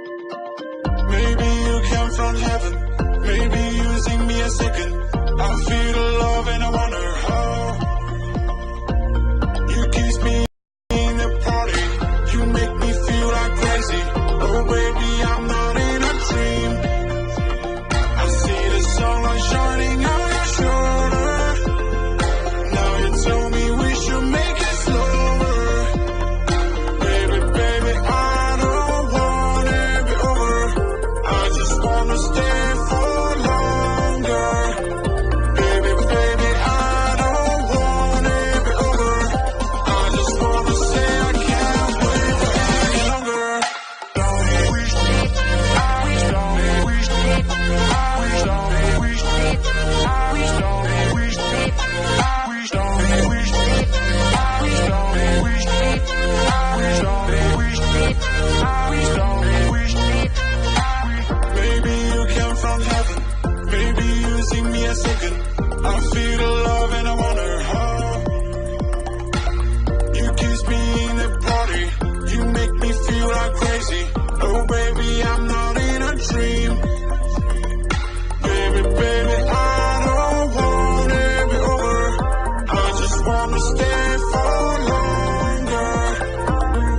Maybe you came from heaven, maybe using me a second. I feel the love and I wonder how. You kiss me in the party, you make me feel like crazy. Oh baby, I'm not in a dream. I see the sunlight shining on your shoulder. Now you tell me we should make it slower. Baby, baby, I don't wanna be over. I just wanna stay for longer. Baby, baby, I don't wanna be over. I just wanna say I can't wait for any longer. Don't wish, I wish, don't wish, I wish, don't wish, I wish, don't wish, I wish, don't wish, I wish, don't wish, I wish, don't wish, I wish, don't wish. Maybe you came from heaven, maybe using me a second. I feel the love and I wonder how. You kiss me in the party, you make me feel like crazy. Oh baby, I'm not in a dream. Baby, baby, I don't wanna be over. I just wanna stay for longer.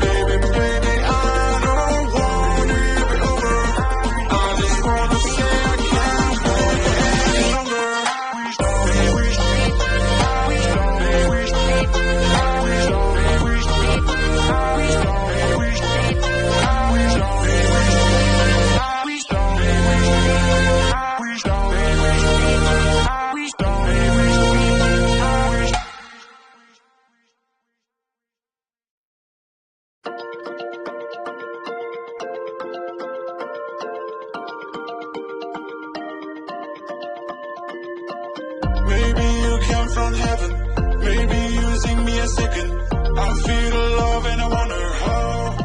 Baby, baby, I don't wanna be over. I just wanna say I can't wait for any longer. Don't wish, I wish, don't wish, I wish, don't wish, I wish, don't wish, I wish, don't wish, I wish, don't wish, I wish, don't wish, I wish, don't wish, I wish. Maybe you came from heaven, maybe using me a second. I feel the love and I wonder how.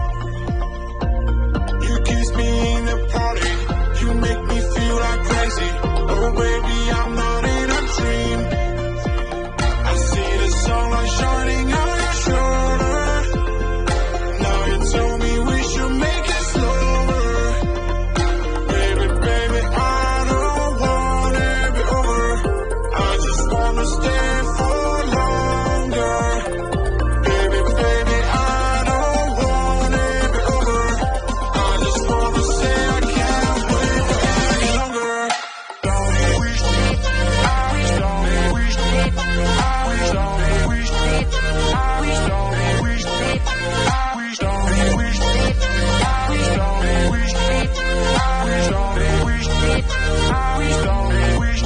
You kiss me in the party, you make me feel like crazy. Oh baby, I'm not in a dream. I see the sunlight shining on your shoulder. Now you tell me we should make it slower. Baby, baby, I don't wanna be over. I just wanna stay for longer. Baby, baby, I don't wanna be over. I just wanna say I can't wait for any longer. Don't wish, I wish, don't wish, I wish, don't wish, I wish, don't wish, I wish, don't wish, I wish, don't wish, I wish, don't wish, I wish, don't wish.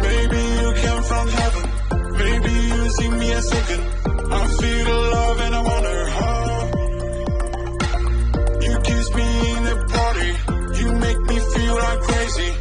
Maybe you came from heaven, maybe using me a second. I feel the love and I wonder how. You kiss me in the party, you make me feel like crazy.